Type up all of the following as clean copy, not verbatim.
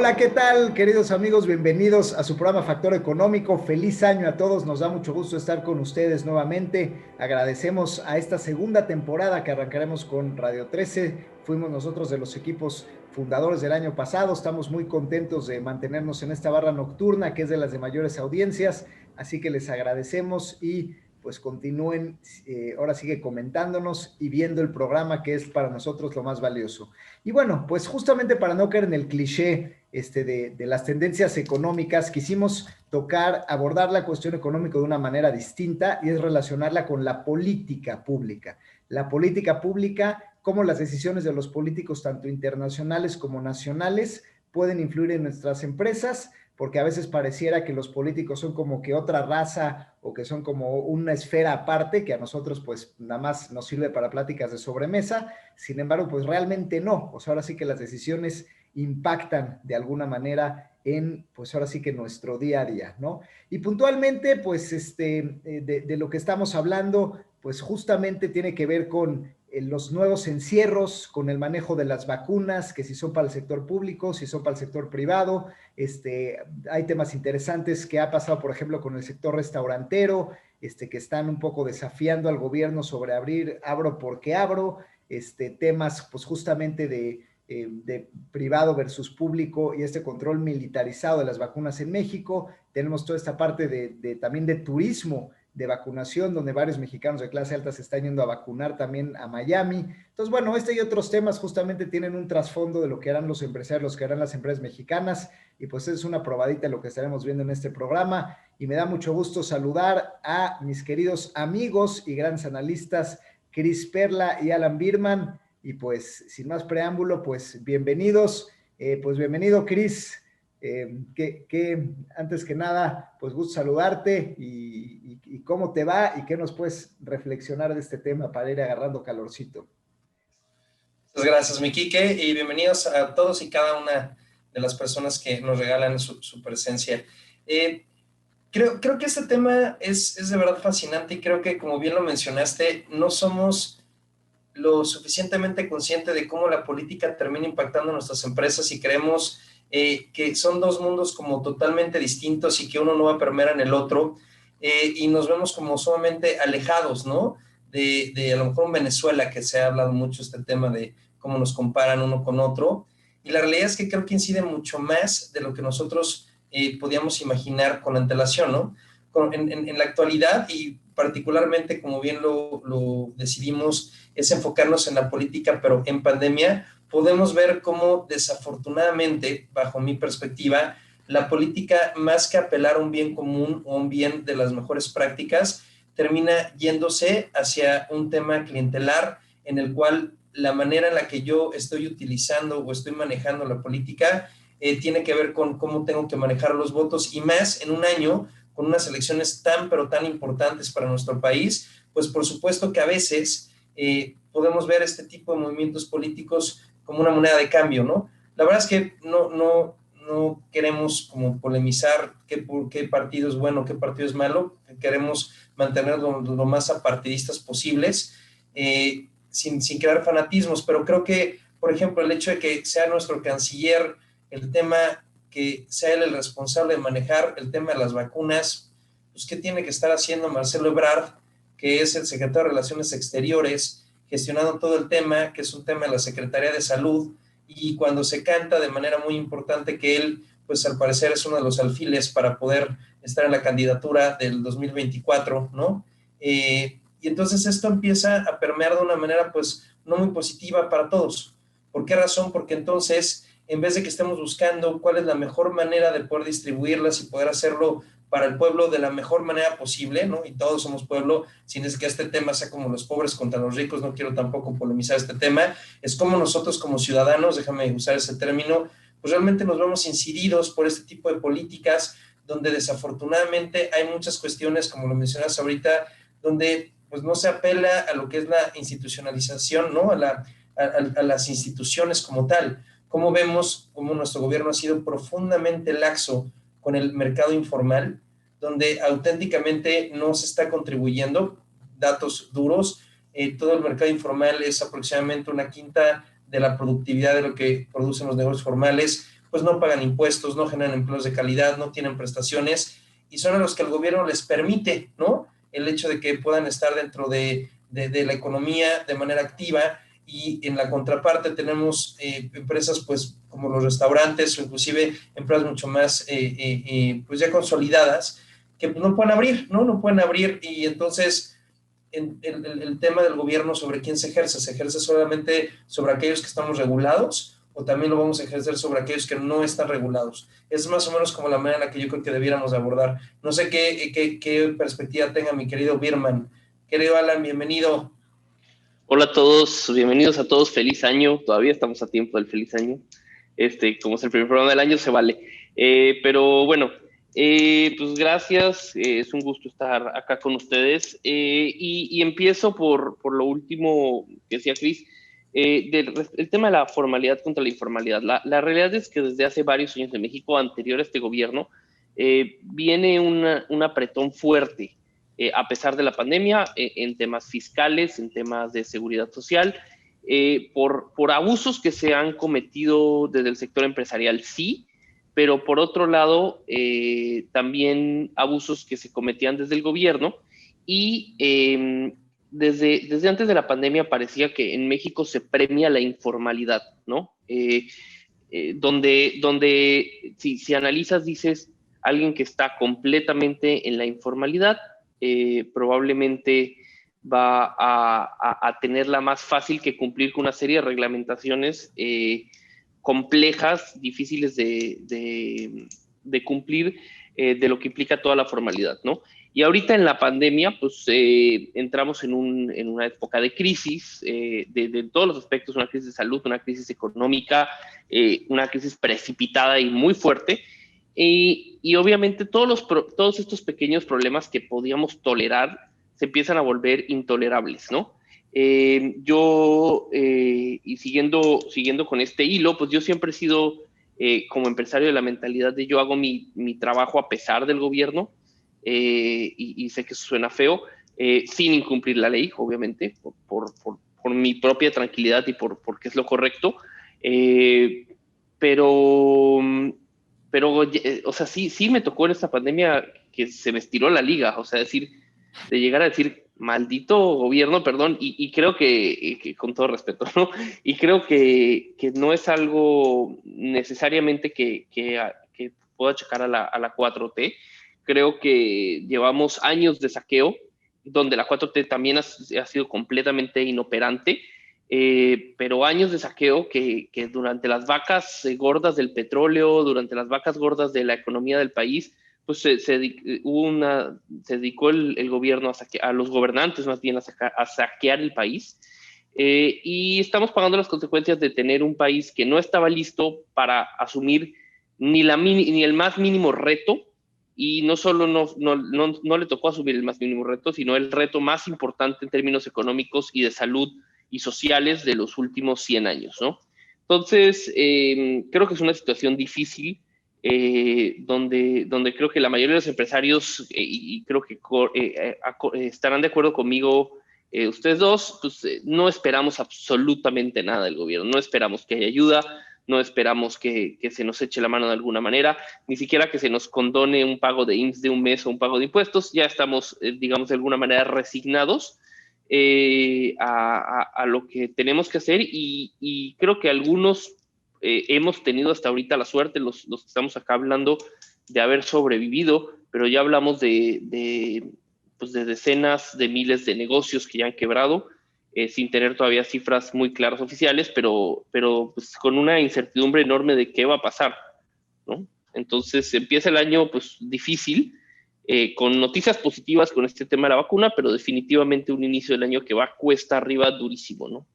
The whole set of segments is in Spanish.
Hola, ¿qué tal, queridos amigos? Bienvenidos a su programa Factor Económico. Feliz año a todos. Nos da mucho gusto estar con ustedes nuevamente. Agradecemos a esta segunda temporada que arrancaremos con Radio 13. Fuimos nosotros de los equipos fundadores del año pasado. Estamos muy contentos de mantenernos en esta barra nocturna, que es de las de mayores audiencias. Así que les agradecemos y pues continúen, ahora sigue comentándonos y viendo el programa, que es para nosotros lo más valioso. Y bueno, pues justamente para no caer en el cliché de las tendencias económicas, quisimos abordar la cuestión económica de una manera distinta y es relacionarla con la política pública. La política pública, cómo las decisiones de los políticos, tanto internacionales como nacionales, pueden influir en nuestras empresas, porque a veces pareciera que los políticos son como que otra raza o que son como una esfera aparte que a nosotros pues nada más nos sirve para pláticas de sobremesa. Sin embargo, pues realmente no. O sea, ahora sí que las decisiones impactan de alguna manera en, pues ahora sí que nuestro día a día, ¿no? Y puntualmente, pues de lo que estamos hablando, pues justamente tiene que ver con los nuevos encierros, con el manejo de las vacunas, que si son para el sector público, si son para el sector privado. Hay temas interesantes que ha pasado, por ejemplo, con el sector restaurantero, que están un poco desafiando al gobierno sobre abro porque abro, temas pues justamente de privado versus público y este control militarizado de las vacunas en México. Tenemos toda esta parte también de turismo, de vacunación, donde varios mexicanos de clase alta se están yendo a vacunar también a Miami. Entonces, bueno, y otros temas justamente tienen un trasfondo de lo que harán los empresarios, lo que harán las empresas mexicanas, y pues es una probadita de lo que estaremos viendo en este programa. Y me da mucho gusto saludar a mis queridos amigos y grandes analistas, Cris Perla y Alan Birman. Y pues, sin más preámbulo, pues bienvenidos. Pues bienvenido, Cris. Antes que nada, pues gusto saludarte y cómo te va y qué nos puedes reflexionar de este tema para ir agarrando calorcito. Muchas gracias, mi Quique, y bienvenidos a todos y cada una de las personas que nos regalan su presencia. Creo que este tema es de verdad fascinante y creo que, como bien lo mencionaste, no somos lo suficientemente conscientes de cómo la política termina impactando en nuestras empresas y creemos que son dos mundos como totalmente distintos y que uno no va a permear en el otro, y nos vemos como sumamente alejados, ¿no? De a lo mejor en Venezuela, que se ha hablado mucho este tema de cómo nos comparan uno con otro, y la realidad es que creo que incide mucho más de lo que nosotros podíamos imaginar con antelación, ¿no? En la actualidad, y particularmente como bien lo decidimos, es enfocarnos en la política, pero en pandemia podemos ver cómo desafortunadamente, bajo mi perspectiva, la política, más que apelar a un bien común o un bien de las mejores prácticas, termina yéndose hacia un tema clientelar en el cual la manera en la que yo estoy utilizando o estoy manejando la política tiene que ver con cómo tengo que manejar los votos, y más en un año con unas elecciones tan pero tan importantes para nuestro país, pues por supuesto que a veces podemos ver este tipo de movimientos políticos como una moneda de cambio, ¿no? La verdad es que no queremos como polemizar qué partido es bueno, qué partido es malo. Queremos mantenerlo lo más apartidistas posibles, sin crear fanatismos, pero creo que, por ejemplo, el hecho de que sea nuestro canciller el tema, que sea él el responsable de manejar el tema de las vacunas, pues ¿qué tiene que estar haciendo Marcelo Ebrard, que es el secretario de Relaciones Exteriores, gestionando todo el tema, que es un tema de la Secretaría de Salud, y cuando se canta de manera muy importante que él, pues al parecer es uno de los alfiles para poder estar en la candidatura del 2024, ¿no? Y entonces esto empieza a permear de una manera pues no muy positiva para todos. ¿Por qué razón? Porque entonces, en vez de que estemos buscando cuál es la mejor manera de poder distribuirlas y poder hacerlo para el pueblo de la mejor manera posible, ¿no? Y todos somos pueblo, sin es que este tema sea como los pobres contra los ricos, no quiero tampoco polemizar este tema, es como nosotros como ciudadanos, déjame usar ese término, pues realmente nos vemos incididos por este tipo de políticas, donde desafortunadamente hay muchas cuestiones, como lo mencionas ahorita, donde pues no se apela a lo que es la institucionalización, ¿no? A las instituciones como tal. Como vemos cómo nuestro gobierno ha sido profundamente laxo con el mercado informal, donde auténticamente no se está contribuyendo. Datos duros, todo el mercado informal es aproximadamente una quinta de la productividad de lo que producen los negocios formales. pues no pagan impuestos, no generan empleos de calidad, no tienen prestaciones, y son a los que el gobierno les permite, ¿no? El hecho de que puedan estar dentro de la economía de manera activa, y en la contraparte tenemos empresas pues como los restaurantes o inclusive empresas mucho más pues ya consolidadas que pues, no pueden abrir, ¿no? No pueden abrir, y entonces el tema del gobierno sobre quién se ejerce solamente sobre aquellos que estamos regulados, o también lo vamos a ejercer sobre aquellos que no están regulados. Es más o menos como la manera en la que yo creo que debiéramos abordar. No sé qué perspectiva tenga mi querido Birman. Querido Alan, bienvenido. Hola a todos, bienvenidos a todos, feliz año, todavía estamos a tiempo del feliz año, como es el primer programa del año se vale, pero bueno, pues gracias, es un gusto estar acá con ustedes, y empiezo por lo último que decía Cris, el tema de la formalidad contra la informalidad. La realidad es que desde hace varios años en México, anterior a este gobierno, viene un apretón fuerte, a pesar de la pandemia, en temas fiscales, en temas de seguridad social, por abusos que se han cometido desde el sector empresarial, sí, pero por otro lado, también abusos que se cometían desde el gobierno, y desde antes de la pandemia parecía que en México se premia la informalidad, ¿no? Donde si analizas, dices, alguien que está completamente en la informalidad, probablemente va a tenerla más fácil que cumplir con una serie de reglamentaciones complejas, difíciles de cumplir, de lo que implica toda la formalidad, ¿no? Y ahorita en la pandemia, pues entramos en una época de crisis, de todos los aspectos, una crisis de salud, una crisis económica, una crisis precipitada y muy fuerte. Y obviamente todos estos pequeños problemas que podíamos tolerar se empiezan a volver intolerables, ¿no? Y siguiendo con este hilo, pues yo siempre he sido, como empresario, de la mentalidad de yo hago mi trabajo a pesar del gobierno, y sé que eso suena feo, sin incumplir la ley, obviamente, por mi propia tranquilidad y porque es lo correcto, eh, pero o sea, sí me tocó en esta pandemia que se me estiró la liga, o sea, de llegar a decir, maldito gobierno, perdón, y creo que con todo respeto, ¿no? Y creo que no es algo necesariamente que pueda achacar a la 4T. Creo que llevamos años de saqueo, donde la 4T también ha sido completamente inoperante, pero años de saqueo que durante las vacas gordas del petróleo, durante las vacas gordas de la economía del país, pues se dedicó el gobierno a los gobernantes más bien a saquear el país, y estamos pagando las consecuencias de tener un país que no estaba listo para asumir ni el más mínimo reto, y no solo no le tocó asumir el más mínimo reto, sino el reto más importante en términos económicos y de salud y sociales de los últimos 100 años, ¿no? Entonces, creo que es una situación difícil, donde creo que la mayoría de los empresarios, y creo que estarán de acuerdo conmigo, ustedes dos, pues no esperamos absolutamente nada del gobierno, no esperamos que haya ayuda, no esperamos que se nos eche la mano de alguna manera, ni siquiera que se nos condone un pago de IMSS de un mes o un pago de impuestos. Ya estamos, digamos, de alguna manera resignados, a lo que tenemos que hacer, y creo que algunos hemos tenido hasta ahorita la suerte, los que estamos acá hablando, de haber sobrevivido, pero ya hablamos pues de decenas de miles de negocios que ya han quebrado, sin tener todavía cifras muy claras oficiales, pero pues con una incertidumbre enorme de qué va a pasar, ¿no? Entonces empieza el año pues difícil, con noticias positivas con este tema de la vacuna, pero definitivamente un inicio del año que va cuesta arriba durísimo, ¿no?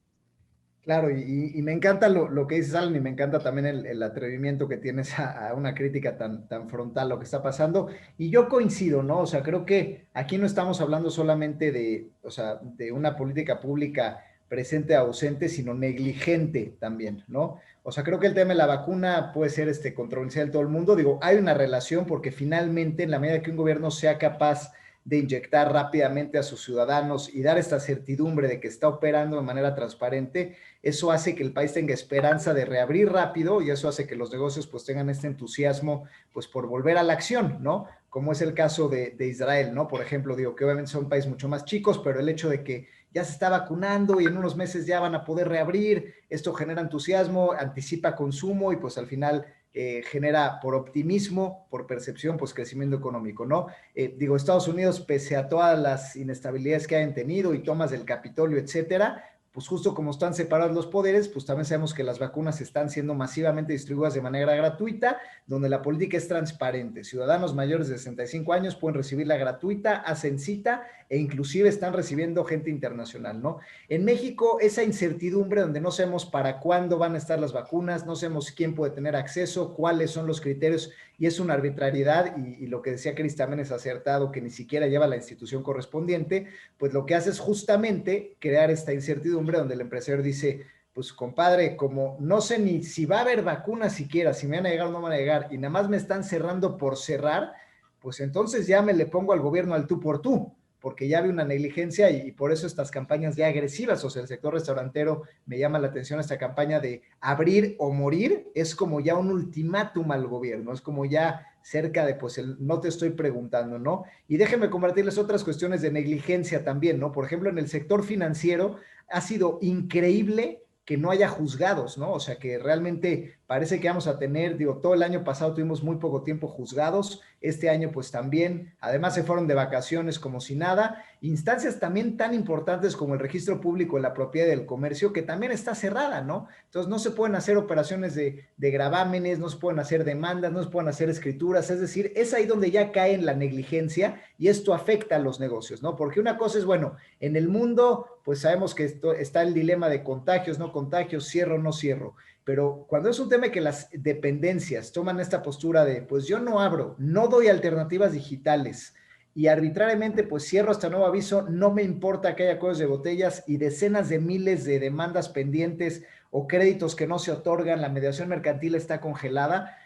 Claro, y me encanta lo que dices, Alan, y me encanta también el atrevimiento que tienes a una crítica tan frontal a lo que está pasando. Y yo coincido, ¿no? O sea, creo que aquí no estamos hablando solamente o sea, de una política pública presente o ausente, sino negligente también, ¿no? O sea, creo que el tema de la vacuna puede ser controversial en todo el mundo. Digo, hay una relación porque finalmente, en la medida que un gobierno sea capaz de inyectar rápidamente a sus ciudadanos y dar esta certidumbre de que está operando de manera transparente, eso hace que el país tenga esperanza de reabrir rápido y eso hace que los negocios pues tengan este entusiasmo pues por volver a la acción, ¿no? Como es el caso de Israel, ¿no? Por ejemplo, digo que obviamente son países mucho más chicos, pero el hecho de que ya se está vacunando y en unos meses ya van a poder reabrir, esto genera entusiasmo, anticipa consumo y pues al final genera por optimismo, por percepción, pues crecimiento económico, ¿no? Digo, Estados Unidos, pese a todas las inestabilidades que hayan tenido y tomas del Capitolio, etcétera, pues justo como están separados los poderes, pues también sabemos que las vacunas están siendo masivamente distribuidas de manera gratuita, donde la política es transparente. Ciudadanos mayores de 65 años pueden recibirla gratuita, hacen cita e inclusive están recibiendo gente internacional, ¿no? En México, esa incertidumbre donde no sabemos para cuándo van a estar las vacunas, no sabemos quién puede tener acceso, cuáles son los criterios, y es una arbitrariedad, y lo que decía Cris también es acertado, que ni siquiera lleva la institución correspondiente, pues lo que hace es justamente crear esta incertidumbre donde el empresario dice, pues compadre, como no sé ni si va a haber vacunas siquiera, si me van a llegar o no me van a llegar, y nada más me están cerrando por cerrar, pues entonces ya me le pongo al gobierno al tú por tú, porque ya había una negligencia y por eso estas campañas ya agresivas, o sea, el sector restaurantero me llama la atención esta campaña de abrir o morir, es como ya un ultimátum al gobierno, es como ya cerca de, pues, el no te estoy preguntando, ¿no? Y déjenme compartirles otras cuestiones de negligencia también, ¿no? Por ejemplo, en el sector financiero ha sido increíble que no haya juzgados, ¿no? O sea, que realmente parece que vamos a tener, digo, todo el año pasado tuvimos muy poco tiempo juzgados, este año pues también, además se fueron de vacaciones como si nada, instancias también tan importantes como el registro público de la propiedad del comercio, que también está cerrada, ¿no? Entonces no se pueden hacer operaciones de gravámenes, no se pueden hacer demandas, no se pueden hacer escrituras, es decir, es ahí donde ya cae en la negligencia y esto afecta a los negocios, ¿no? Porque una cosa es, bueno, en el mundo, pues sabemos que está el dilema de contagios, no contagios, cierro, no cierro. Pero cuando es un tema que las dependencias toman esta postura de, pues yo no abro, no doy alternativas digitales y arbitrariamente pues cierro hasta nuevo aviso, no me importa que haya cuellos de botellas y decenas de miles de demandas pendientes o créditos que no se otorgan, la mediación mercantil está congelada,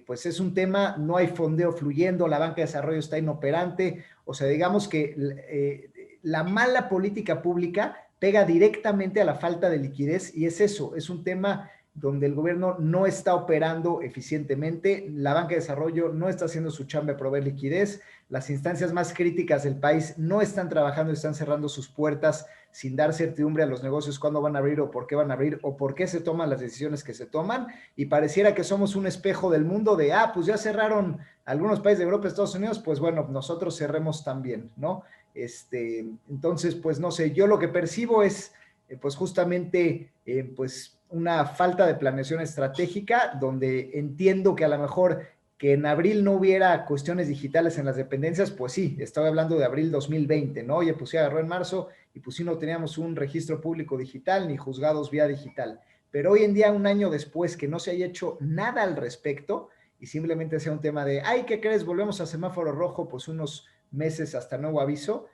pues es un tema, no hay fondeo fluyendo, la banca de desarrollo está inoperante, o sea, digamos que la mala política pública pega directamente a la falta de liquidez y es eso, es un tema donde el gobierno no está operando eficientemente, la banca de desarrollo no está haciendo su chamba de proveer liquidez, las instancias más críticas del país no están trabajando y están cerrando sus puertas sin dar certidumbre a los negocios cuándo van a abrir o por qué van a abrir o por qué se toman las decisiones que se toman y pareciera que somos un espejo del mundo de, pues ya cerraron algunos países de Europa, Estados Unidos, pues bueno, nosotros cerremos también, ¿no? Entonces, pues no sé, yo lo que percibo es pues justamente pues una falta de planeación estratégica donde entiendo que a lo mejor que en abril no hubiera cuestiones digitales en las dependencias, pues sí, estaba hablando de abril 2020, ¿no? Oye, pues sí agarró en marzo y pues sí no teníamos un registro público digital ni juzgados vía digital, pero hoy en día, un año después que no se haya hecho nada al respecto y simplemente sea un tema de, ay, ¿qué crees? Volvemos a semáforo rojo, pues unos meses hasta nuevo aviso,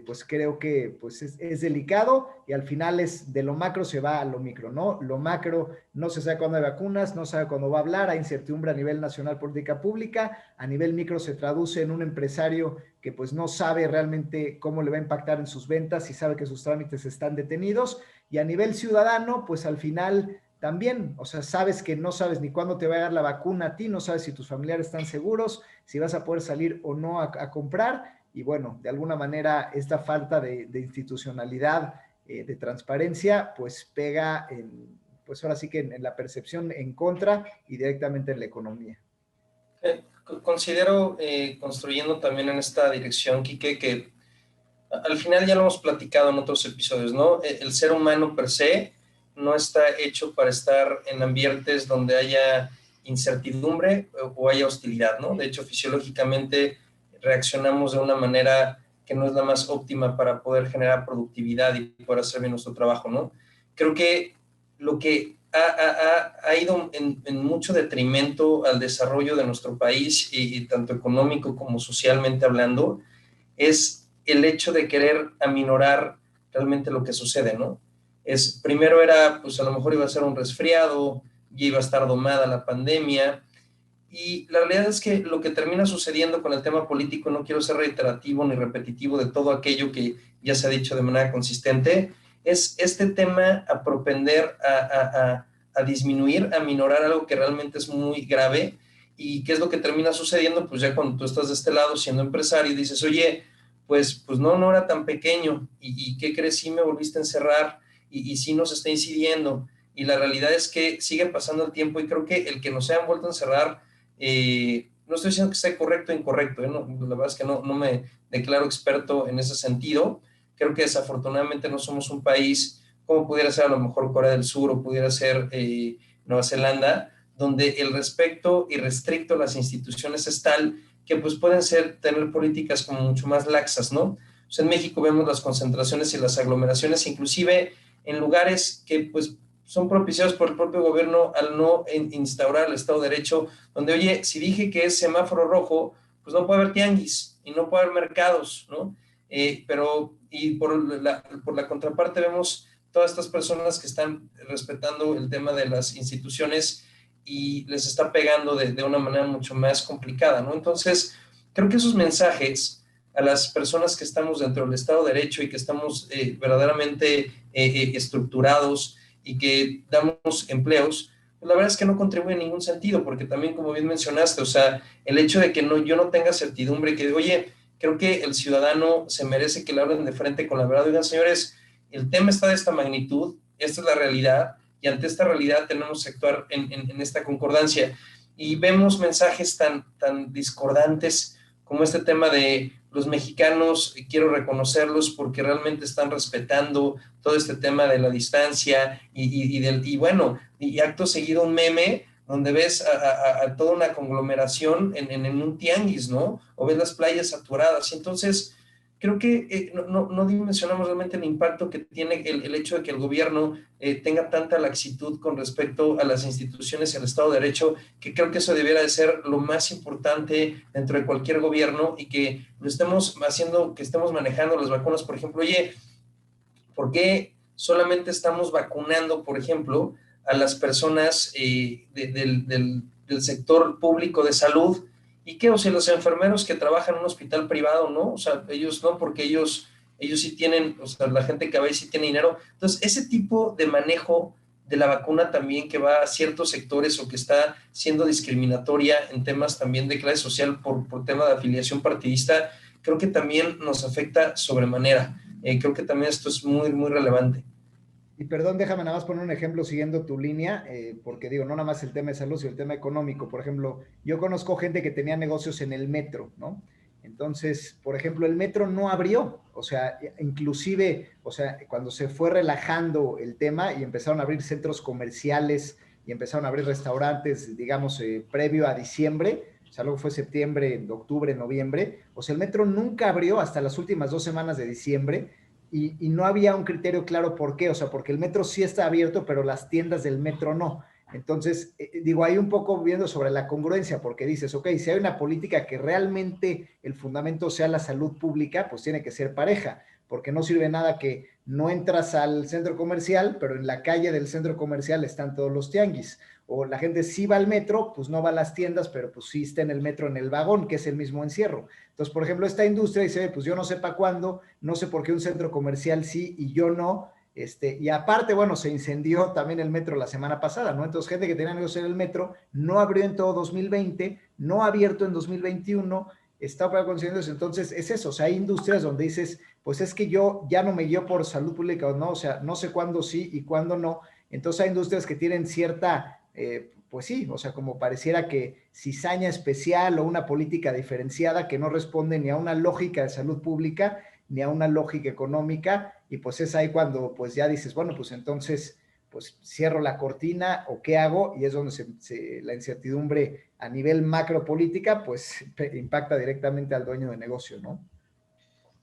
pues creo que pues es delicado y al final es de lo macro se va a lo micro, ¿no? Lo macro no se sabe cuándo hay vacunas, no sabe cuándo va a hablar, hay incertidumbre a nivel nacional, política pública, a nivel micro se traduce en un empresario que pues no sabe realmente cómo le va a impactar en sus ventas y sabe que sus trámites están detenidos y a nivel ciudadano pues al final también, o sea, sabes que no sabes ni cuándo te va a dar la vacuna a ti, no sabes si tus familiares están seguros, si vas a poder salir o no a comprar y bueno, de alguna manera esta falta de institucionalidad, de transparencia, pues pega pues ahora sí que en la percepción en contra y directamente en la economía. Considero, construyendo también en esta dirección, Quique, que al final ya lo hemos platicado en otros episodios, ¿no? El ser humano per se no está hecho para estar en ambientes donde haya incertidumbre o haya hostilidad, ¿no? De hecho, fisiológicamente reaccionamos de una manera que no es la más óptima para poder generar productividad y poder hacer bien nuestro trabajo, ¿no? Creo que lo que ha ido en mucho detrimento al desarrollo de nuestro país y tanto económico como socialmente hablando es el hecho de querer aminorar realmente lo que sucede, ¿no? Primero era, pues a lo mejor iba a ser un resfriado, ya iba a estar domada la pandemia, Y la realidad es que lo que termina sucediendo con el tema político, no quiero ser reiterativo ni repetitivo de todo aquello que ya se ha dicho de manera consistente, es este tema a propender a disminuir, a minorar algo que realmente es muy grave. ¿Y qué es lo que termina sucediendo? Pues ya cuando tú estás de este lado siendo empresario y dices, oye, pues no era tan pequeño, y ¿qué crees? Sí me volviste a encerrar, y sí nos está incidiendo, y la realidad es que sigue pasando el tiempo, y creo que el que nos hayan vuelto a encerrar, no estoy diciendo que esté correcto o incorrecto, no, la verdad es que no me declaro experto en ese sentido. Creo que desafortunadamente no somos un país como pudiera ser a lo mejor Corea del Sur o pudiera ser Nueva Zelanda, donde el respeto irrestricto a las instituciones es tal que pues pueden tener políticas como mucho más laxas, ¿no? O sea, en México vemos las concentraciones y las aglomeraciones, inclusive en lugares que pues son propiciados por el propio gobierno al no instaurar el Estado de Derecho, donde, oye, si dije que es semáforo rojo, pues no puede haber tianguis y no puede haber mercados, ¿no? Y por la contraparte vemos todas estas personas que están respetando el tema de las instituciones y les está pegando de una manera mucho más complicada, ¿no? Entonces, creo que esos mensajes a las personas que estamos dentro del Estado de Derecho y que estamos verdaderamente estructurados y que damos empleos, pues la verdad es que no contribuye en ningún sentido, porque también, como bien mencionaste, o sea, el hecho de que yo no tenga certidumbre, que, oye, creo que el ciudadano se merece que le hablen de frente con la verdad. Oigan, señores, el tema está de esta magnitud, esta es la realidad, y ante esta realidad tenemos que actuar en esta concordancia. Y vemos mensajes tan discordantes como este tema de los mexicanos, quiero reconocerlos porque realmente están respetando todo este tema de la distancia y bueno, y acto seguido un meme donde ves a toda una conglomeración en un tianguis, ¿no? O ves las playas saturadas. Y entonces, creo que no dimensionamos realmente el impacto que tiene el hecho de que el gobierno tenga tanta laxitud con respecto a las instituciones y al Estado de Derecho, que creo que eso debiera de ser lo más importante dentro de cualquier gobierno, y que lo estemos haciendo, que estemos manejando las vacunas. Por ejemplo, oye, ¿por qué solamente estamos vacunando, por ejemplo, a las personas del sector público de salud? ¿Y qué? O sea, los enfermeros que trabajan en un hospital privado, ¿no? O sea, ellos no, porque ellos sí tienen, o sea, la gente que va ahí sí tiene dinero. Entonces, ese tipo de manejo de la vacuna también, que va a ciertos sectores o que está siendo discriminatoria en temas también de clase social por tema de afiliación partidista, creo que también nos afecta sobremanera. Creo que también esto es muy, muy relevante. Y perdón, déjame nada más poner un ejemplo siguiendo tu línea, porque digo, no nada más el tema de salud, sino el tema económico. Por ejemplo, yo conozco gente que tenía negocios en el metro, ¿no? Entonces, por ejemplo, el metro no abrió, o sea, inclusive, o sea, cuando se fue relajando el tema y empezaron a abrir centros comerciales y empezaron a abrir restaurantes, digamos, previo a diciembre, o sea, luego fue septiembre, octubre, noviembre, o sea, el metro nunca abrió hasta las últimas 2 semanas de diciembre, y no había un criterio claro por qué, o sea, porque el metro sí está abierto, pero las tiendas del metro no. Entonces, digo, ahí un poco viendo sobre la congruencia, porque dices, ok, si hay una política que realmente el fundamento sea la salud pública, pues tiene que ser pareja, porque no sirve nada que no entras al centro comercial, pero en la calle del centro comercial están todos los tianguis. O la gente sí va al metro, pues no va a las tiendas, pero pues sí está en el metro en el vagón, que es el mismo encierro. Entonces, por ejemplo, esta industria dice, pues yo no sé para cuándo, no sé por qué un centro comercial sí y yo no. Y aparte, bueno, se incendió también el metro la semana pasada, ¿no? Entonces, gente que tenía negocios en el metro no abrió en todo 2020, no ha abierto en 2021, está para concediendo. Entonces, es eso, o sea, hay industrias donde dices, pues es que yo ya no me guío por salud pública o no, o sea, no sé cuándo sí y cuándo no. Entonces, hay industrias que tienen cierta pues sí, o sea, como pareciera que cizaña especial o una política diferenciada que no responde ni a una lógica de salud pública ni a una lógica económica, y pues es ahí cuando pues ya dices, bueno, pues entonces pues cierro la cortina o qué hago, y es donde la incertidumbre a nivel macropolítica pues impacta directamente al dueño de negocio, ¿no?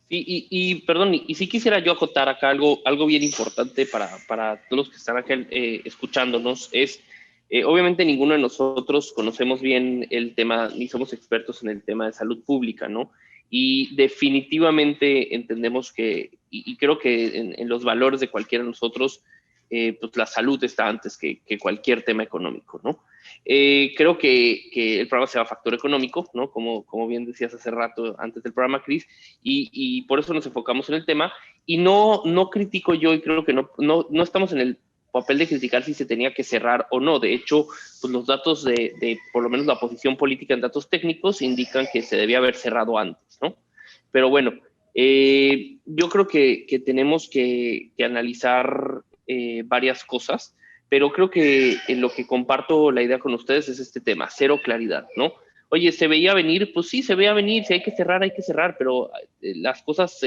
Sí, perdón, y sí quisiera yo acotar acá algo bien importante para todos los que están acá escuchándonos, es, obviamente ninguno de nosotros conocemos bien el tema, ni somos expertos en el tema de salud pública, ¿no? Y definitivamente entendemos que, y creo que en los valores de cualquiera de nosotros, pues la salud está antes que cualquier tema económico, ¿no? Creo que el programa se llama Factor Económico, ¿no? Como bien decías hace rato antes del programa, Cris, y por eso nos enfocamos en el tema. Y no critico yo, y creo que no estamos en el papel de criticar si se tenía que cerrar o no. De hecho, pues los datos de por lo menos la posición política en datos técnicos indican que se debía haber cerrado antes, ¿no? Pero bueno, yo creo que tenemos que analizar varias cosas, pero creo que en lo que comparto la idea con ustedes es este tema, cero claridad, ¿no? Oye, ¿se veía venir? Pues sí, se veía venir, si hay que cerrar, pero las cosas,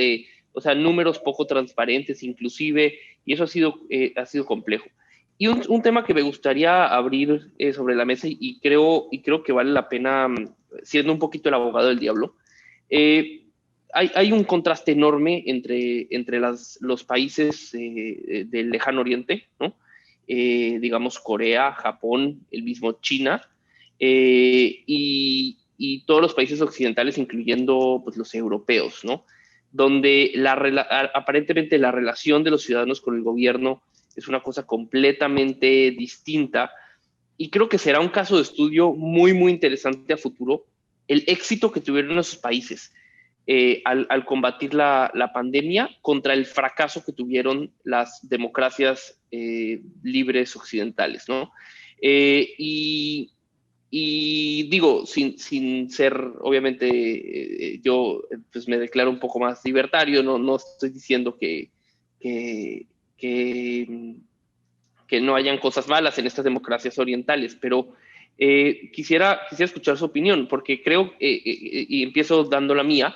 o sea, números poco transparentes inclusive, y eso ha sido complejo. Y un tema que me gustaría abrir sobre la mesa y creo que vale la pena, siendo un poquito el abogado del diablo, hay un contraste enorme entre los países del lejano oriente, ¿no? Digamos Corea, Japón, el mismo China, y todos los países occidentales, incluyendo pues, los europeos, ¿no? Donde aparentemente la relación de los ciudadanos con el gobierno es una cosa completamente distinta, y creo que será un caso de estudio muy, muy interesante a futuro el éxito que tuvieron esos países al combatir la pandemia contra el fracaso que tuvieron las democracias libres occidentales, ¿no? Y digo, sin ser, obviamente, yo pues me declaro un poco más libertario, no estoy diciendo que, que, que no hayan cosas malas en estas democracias orientales, pero quisiera escuchar su opinión, porque creo, y empiezo dando la mía,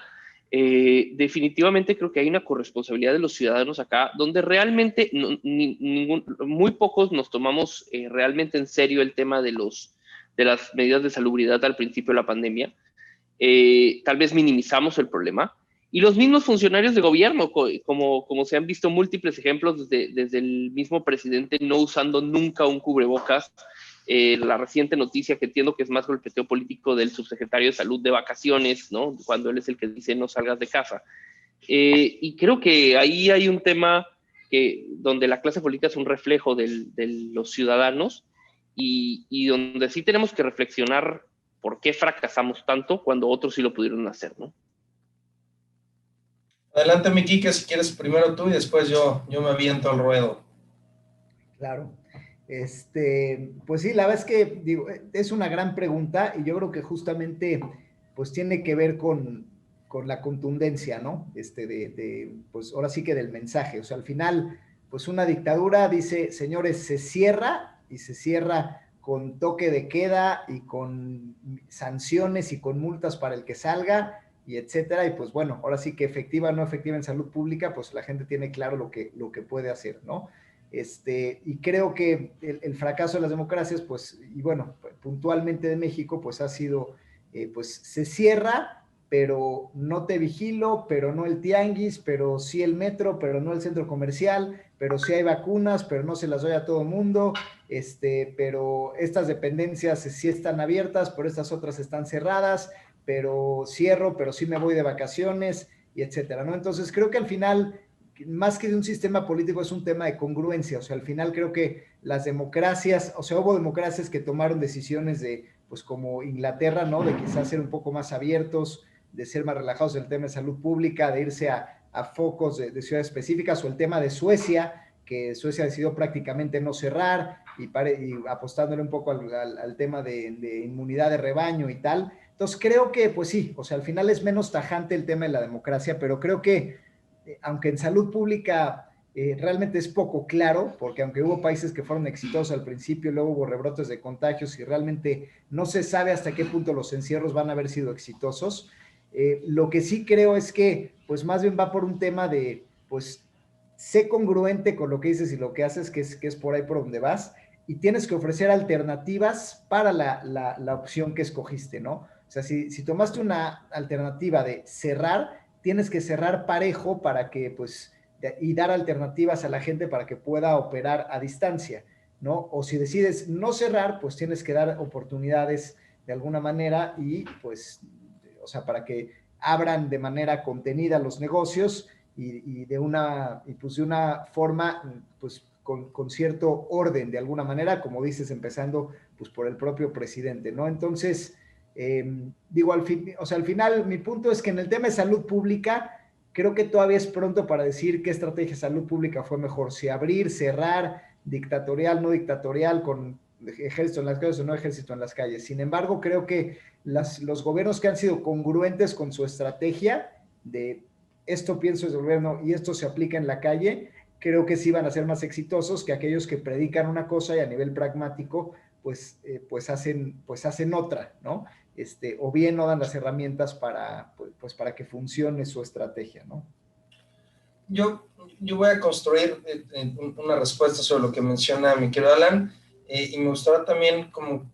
definitivamente creo que hay una corresponsabilidad de los ciudadanos acá, donde realmente muy pocos nos tomamos realmente en serio el tema de las medidas de salubridad al principio de la pandemia. Tal vez minimizamos el problema. Y los mismos funcionarios de gobierno, como se han visto múltiples ejemplos desde el mismo presidente no usando nunca un cubrebocas, la reciente noticia que entiendo que es más golpeteo político del subsecretario de Salud de vacaciones, ¿no? Cuando él es el que dice no salgas de casa. Y creo que ahí hay un tema donde la clase política es un reflejo de los ciudadanos y donde sí tenemos que reflexionar por qué fracasamos tanto cuando otros sí lo pudieron hacer, ¿no? Adelante, mi Quique, si quieres primero tú y después yo me aviento al ruedo. Claro. Pues sí, la verdad es que digo, es una gran pregunta y yo creo que justamente pues tiene que ver con la contundencia, ¿no? Pues ahora sí que del mensaje. O sea, al final, pues una dictadura dice, señores, se cierra y se cierra con toque de queda y con sanciones y con multas para el que salga y etcétera. Y pues bueno, ahora sí que efectiva o no efectiva en salud pública, pues la gente tiene claro lo que puede hacer, ¿no? Y creo que el fracaso de las democracias, pues, y bueno, puntualmente de México, pues ha sido, pues se cierra, pero no te vigilo, pero no el tianguis, pero sí el metro, pero no el centro comercial, pero sí hay vacunas, pero no se las doy a todo el mundo, pero estas dependencias sí están abiertas, pero estas otras están cerradas, pero cierro, pero sí me voy de vacaciones, y etcétera, ¿no? Entonces creo que al final más que de un sistema político es un tema de congruencia, o sea, al final creo que las democracias, o sea, hubo democracias que tomaron decisiones de, pues como Inglaterra, ¿no? De quizás ser un poco más abiertos, de ser más relajados en el tema de salud pública, de irse a focos de ciudades específicas, o el tema de Suecia, que Suecia decidió prácticamente no cerrar y apostándole un poco al tema de inmunidad de rebaño y tal. Entonces creo que, pues sí, o sea, al final es menos tajante el tema de la democracia, pero creo que aunque en salud pública realmente es poco claro, porque aunque hubo países que fueron exitosos al principio, luego hubo rebrotes de contagios y realmente no se sabe hasta qué punto los encierros van a haber sido exitosos. Lo que sí creo es que, pues más bien va por un tema de, pues, sé congruente con lo que dices y lo que haces, que es por ahí por donde vas, y tienes que ofrecer alternativas para la opción que escogiste, ¿no? O sea, si tomaste una alternativa de cerrar, tienes que cerrar parejo para que, pues, y dar alternativas a la gente para que pueda operar a distancia, ¿no? O si decides no cerrar, pues tienes que dar oportunidades de alguna manera y, pues, o sea, para que abran de manera contenida los negocios y de una forma, pues, con cierto orden de alguna manera, como dices, empezando pues por el propio presidente, ¿no? Entonces, digo, al final mi punto es que en el tema de salud pública, creo que todavía es pronto para decir qué estrategia de salud pública fue mejor, si abrir, cerrar, dictatorial, no dictatorial, con ejército en las calles o no ejército en las calles. Sin embargo, creo que los gobiernos que han sido congruentes con su estrategia de esto pienso es el gobierno y esto se aplica en la calle, creo que sí van a ser más exitosos que aquellos que predican una cosa y a nivel pragmático pues hacen otra, ¿no? O bien no dan las herramientas para que funcione su estrategia, ¿no? Yo voy a construir una respuesta sobre lo que menciona mi querido Alan, y me gustaría también como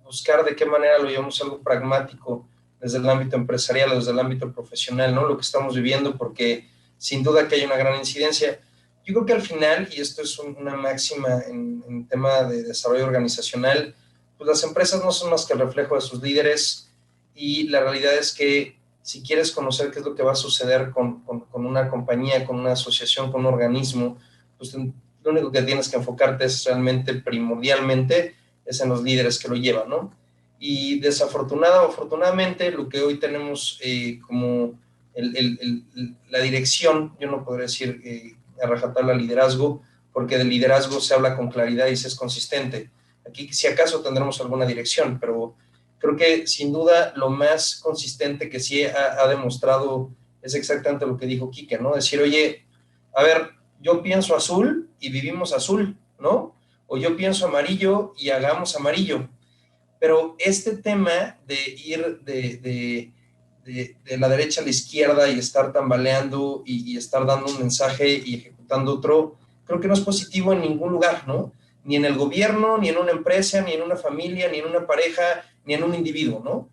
buscar de qué manera lo llevamos a algo pragmático desde el ámbito empresarial o desde el ámbito profesional, ¿no? Lo que estamos viviendo, porque sin duda que hay una gran incidencia. Yo creo que al final, y esto es una máxima en tema de desarrollo organizacional, pues las empresas no son más que el reflejo de sus líderes, y la realidad es que si quieres conocer qué es lo que va a suceder con una compañía, con una asociación, con un organismo, pues lo único que tienes que enfocarte es realmente, primordialmente, es en los líderes que lo llevan, ¿no? Y desafortunada o afortunadamente, lo que hoy tenemos como la dirección, yo no podría decir a rajatabla liderazgo, porque del liderazgo se habla con claridad y se es consistente. Aquí, si acaso, tendremos alguna dirección, pero creo que sin duda lo más consistente que sí ha demostrado es exactamente lo que dijo Quique, ¿no? Decir, oye, a ver, yo pienso azul y vivimos azul, ¿no? O yo pienso amarillo y hagamos amarillo. Pero este tema de ir de la derecha a la izquierda y estar tambaleando y estar dando un mensaje y ejecutando otro, creo que no es positivo en ningún lugar, ¿no? Ni en el gobierno, ni en una empresa, ni en una familia, ni en una pareja, ni en un individuo, ¿no?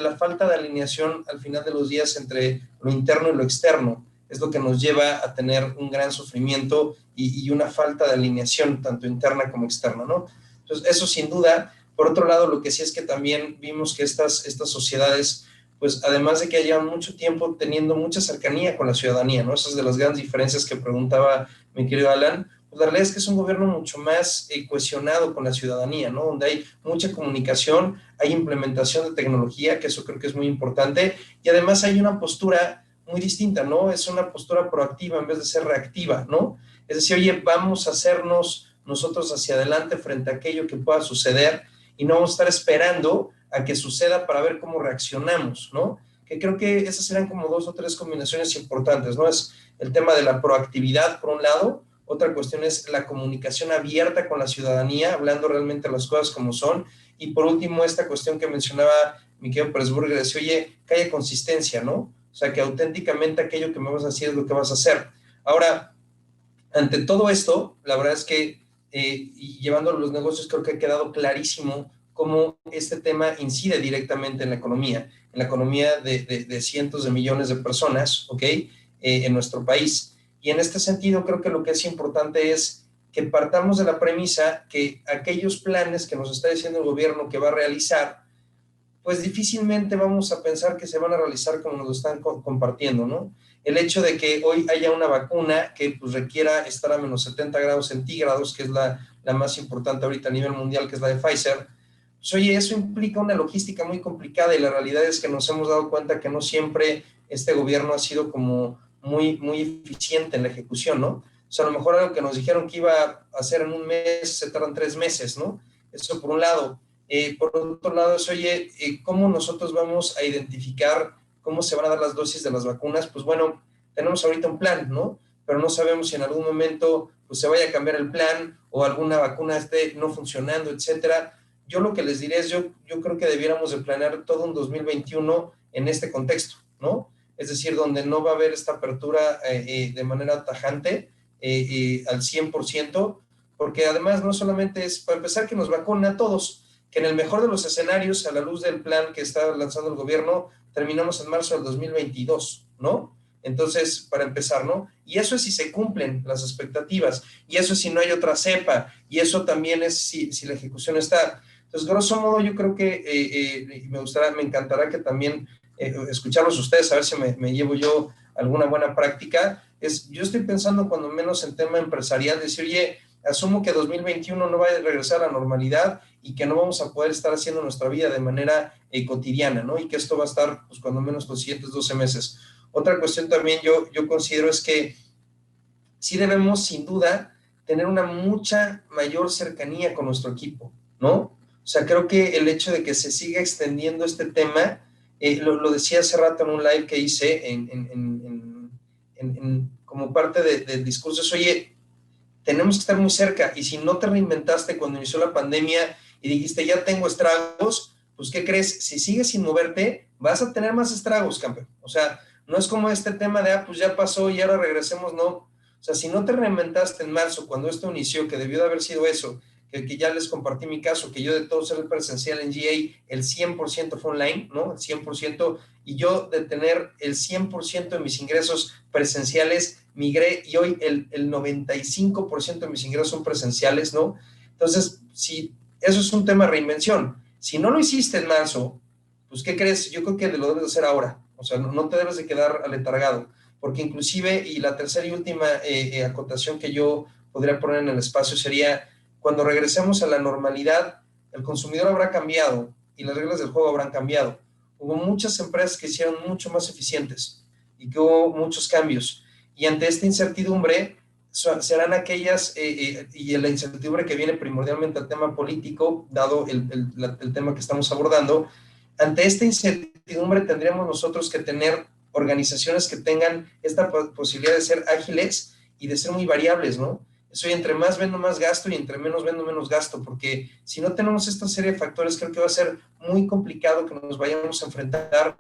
La falta de alineación al final de los días entre lo interno y lo externo es lo que nos lleva a tener un gran sufrimiento y una falta de alineación tanto interna como externa, ¿no? Entonces, eso sin duda. Por otro lado, lo que sí es que también vimos que estas sociedades, pues además de que llevan mucho tiempo teniendo mucha cercanía con la ciudadanía, ¿no? Esas es de las grandes diferencias que preguntaba mi querido Alan. Pues la realidad es que es un gobierno mucho más cohesionado con la ciudadanía, ¿no? Donde hay mucha comunicación, hay implementación de tecnología, que eso creo que es muy importante, y además hay una postura muy distinta, ¿no? Es una postura proactiva en vez de ser reactiva, ¿no? Es decir, oye, vamos a hacernos nosotros hacia adelante frente a aquello que pueda suceder, y no vamos a estar esperando a que suceda para ver cómo reaccionamos, ¿no? Que creo que esas serían como 2 o 3 combinaciones importantes, ¿no? Es el tema de la proactividad, por un lado. Otra cuestión es la comunicación abierta con la ciudadanía, hablando realmente las cosas como son. Y por último, esta cuestión que mencionaba mi querido Presburger, decía, oye, que haya consistencia, ¿no? O sea, que auténticamente aquello que me vas a decir es lo que vas a hacer. Ahora, ante todo esto, la verdad es que y llevándolo a los negocios, creo que ha quedado clarísimo cómo este tema incide directamente en la economía de cientos de millones de personas, ¿ok? En nuestro país. Y en este sentido, creo que lo que es importante es que partamos de la premisa que aquellos planes que nos está diciendo el gobierno que va a realizar, pues difícilmente vamos a pensar que se van a realizar como nos lo están compartiendo, ¿no? El hecho de que hoy haya una vacuna que pues requiera estar a menos 70 grados centígrados, que es la más importante ahorita a nivel mundial, que es la de Pfizer, pues oye, eso implica una logística muy complicada, y la realidad es que nos hemos dado cuenta que no siempre este gobierno ha sido como muy, muy eficiente en la ejecución, ¿no? O sea, a lo mejor algo que nos dijeron que iba a hacer en un mes, se tardan 3 meses, ¿no? Eso por un lado. Por otro lado, es, oye, ¿cómo nosotros vamos a identificar cómo se van a dar las dosis de las vacunas? Pues bueno, tenemos ahorita un plan, ¿no? Pero no sabemos si en algún momento pues, se vaya a cambiar el plan o alguna vacuna esté no funcionando, etcétera. Yo lo que les diré es, yo creo que debiéramos de planear todo un 2021 en este contexto, ¿no? Es decir, donde no va a haber esta apertura de manera tajante al 100%, porque además no solamente es, para empezar, que nos vacuna a todos, que en el mejor de los escenarios, a la luz del plan que está lanzando el gobierno, terminamos en marzo del 2022, ¿no? Entonces, para empezar, ¿no? Y eso es si se cumplen las expectativas, y eso es si no hay otra cepa, y eso también es si la ejecución está. Entonces, grosso modo, yo creo que me encantará que también escucharlos ustedes, a ver si me llevo yo alguna buena práctica. Yo estoy pensando cuando menos en tema empresarial, decir, oye, asumo que 2021 no va a regresar a la normalidad y que no vamos a poder estar haciendo nuestra vida de manera cotidiana, ¿no? Y que esto va a estar, pues, cuando menos los siguientes 12 meses. Otra cuestión también yo considero es que sí debemos, sin duda, tener una mucha mayor cercanía con nuestro equipo, ¿no? O sea, creo que el hecho de que se siga extendiendo este tema, lo decía hace rato en un live que hice como parte del discurso, es, oye, tenemos que estar muy cerca, y si no te reinventaste cuando inició la pandemia y dijiste, ya tengo estragos, pues, ¿qué crees? Si sigues sin moverte, vas a tener más estragos, campeón. O sea, no es como este tema de, pues ya pasó y ahora regresemos, no. O sea, si no te reinventaste en marzo, cuando esto inició, que debió de haber sido eso, que ya les compartí mi caso, que yo de todo ser presencial en GA, el 100% fue online, ¿no? El 100%, y yo de tener el 100% de mis ingresos presenciales, migré, y hoy el 95% de mis ingresos son presenciales, ¿no? Entonces, si eso es un tema de reinvención. Si no lo hiciste en marzo, pues, ¿qué crees? Yo creo que lo debes de hacer ahora. O sea, no te debes de quedar aletargado, porque inclusive, y la tercera y última acotación que yo podría poner en el espacio sería, cuando regresemos a la normalidad, el consumidor habrá cambiado y las reglas del juego habrán cambiado. Hubo muchas empresas que hicieron mucho más eficientes y que hubo muchos cambios. Y ante esta incertidumbre, serán aquellas, y la incertidumbre que viene primordialmente al tema político, dado el tema que estamos abordando, ante esta incertidumbre tendríamos nosotros que tener organizaciones que tengan esta posibilidad de ser ágiles y de ser muy variables, ¿no? Eso, y entre más vendo, más gasto, y entre menos vendo, menos gasto, porque si no tenemos esta serie de factores, creo que va a ser muy complicado que nos vayamos a enfrentar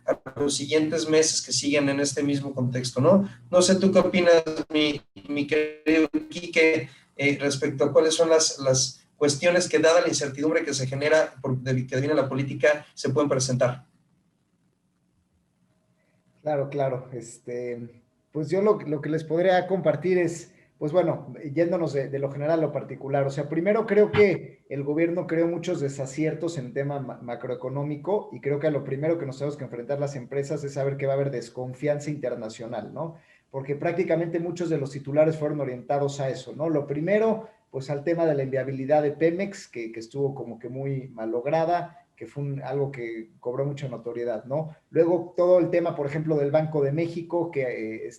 a los siguientes meses que siguen en este mismo contexto, ¿no? No sé tú qué opinas, mi querido Quique, respecto a cuáles son las cuestiones que, dada la incertidumbre que se genera que viene la política, se pueden presentar. Claro, claro. Pues yo lo que les podría compartir es, pues bueno, yéndonos de lo general a lo particular. O sea, primero creo que el gobierno creó muchos desaciertos en tema macroeconómico, y creo que lo primero que nos tenemos que enfrentar las empresas es saber que va a haber desconfianza internacional, ¿no? Porque prácticamente muchos de los titulares fueron orientados a eso, ¿no? Lo primero, pues al tema de la inviabilidad de Pemex, que estuvo como que muy malograda, que fue algo que cobró mucha notoriedad, ¿no? Luego todo el tema, por ejemplo, del Banco de México, que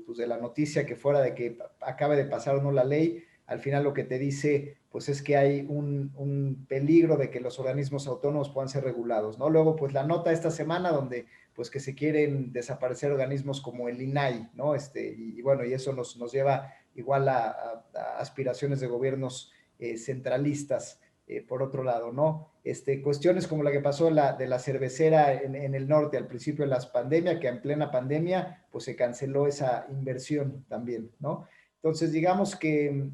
pues de la noticia que fuera de que acabe de pasar o no la ley, al final lo que te dice, pues es que hay un peligro de que los organismos autónomos puedan ser regulados, ¿no? Luego, pues la nota esta semana donde, pues que se quieren desaparecer organismos como el INAI, ¿no? Y bueno, y eso nos lleva igual a aspiraciones de gobiernos centralistas. Por otro lado, ¿no? Cuestiones como la que pasó de la cervecera en el norte al principio de la pandemia, que en plena pandemia, pues se canceló esa inversión también, ¿no? Entonces, digamos que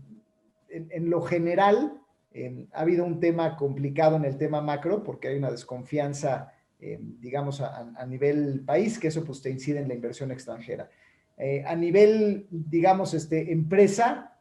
en lo general ha habido un tema complicado en el tema macro, porque hay una desconfianza, digamos, a nivel país, que eso pues te incide en la inversión extranjera. A nivel, digamos, empresa,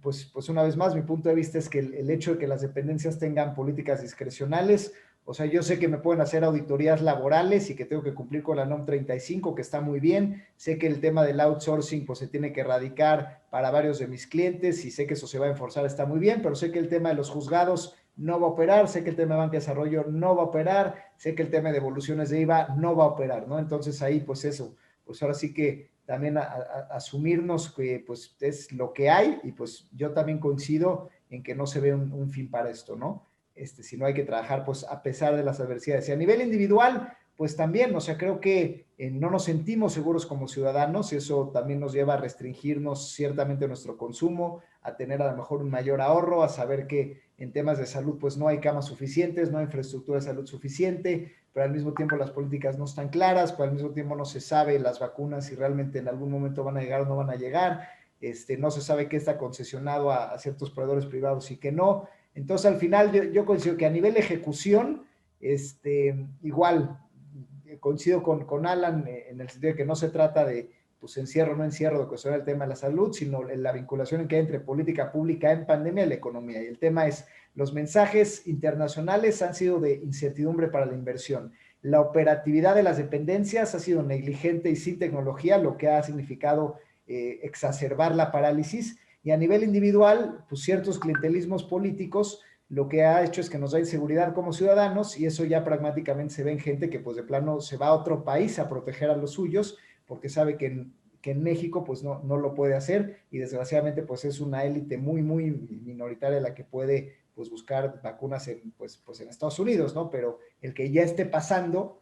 pues una vez más, mi punto de vista es que el hecho de que las dependencias tengan políticas discrecionales, o sea, yo sé que me pueden hacer auditorías laborales y que tengo que cumplir con la NOM 35, que está muy bien. Sé que el tema del outsourcing pues se tiene que erradicar para varios de mis clientes, y sé que eso se va a enforzar, está muy bien, pero sé que el tema de los juzgados no va a operar, sé que el tema de banca de desarrollo no va a operar, sé que el tema de devoluciones de IVA no va a operar, ¿no? Entonces ahí pues eso, pues ahora sí que también asumirnos que pues es lo que hay, y pues yo también coincido en que no se ve un fin para esto, ¿no? Si no hay que trabajar pues a pesar de las adversidades. Y a nivel individual, pues también, o sea, creo que no nos sentimos seguros como ciudadanos, y eso también nos lleva a restringirnos ciertamente nuestro consumo, a tener a lo mejor un mayor ahorro, a saber que en temas de salud pues no hay camas suficientes, no hay infraestructura de salud suficiente, pero al mismo tiempo las políticas no están claras, pero al mismo tiempo no se sabe las vacunas si realmente en algún momento van a llegar o no van a llegar, no se sabe qué está concesionado a ciertos proveedores privados y qué no. Entonces al final yo coincido que a nivel ejecución, igual coincido con Alan en el sentido de que no se trata de pues encierro o no encierro, de cuestionar el tema de la salud, sino la vinculación que hay entre política pública en pandemia y la economía. Y el tema es, los mensajes internacionales han sido de incertidumbre para la inversión. La operatividad de las dependencias ha sido negligente y sin tecnología, lo que ha significado exacerbar la parálisis. Y a nivel individual, pues ciertos clientelismos políticos lo que ha hecho es que nos da inseguridad como ciudadanos y eso ya pragmáticamente se ve en gente que pues de plano se va a otro país a proteger a los suyos porque sabe que en México pues no lo puede hacer y desgraciadamente pues es una élite muy, muy minoritaria la que puede pues buscar vacunas pues en Estados Unidos, ¿no? Pero el que ya esté pasando,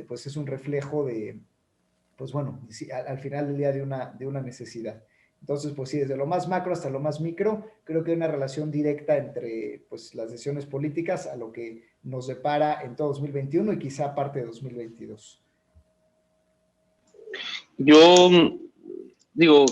pues es un reflejo de, pues bueno, al final del día de una necesidad. Entonces, pues sí, desde lo más macro hasta lo más micro, creo que hay una relación directa entre pues, las decisiones políticas a lo que nos depara en todo 2021 y quizá parte de 2022. Yo digo,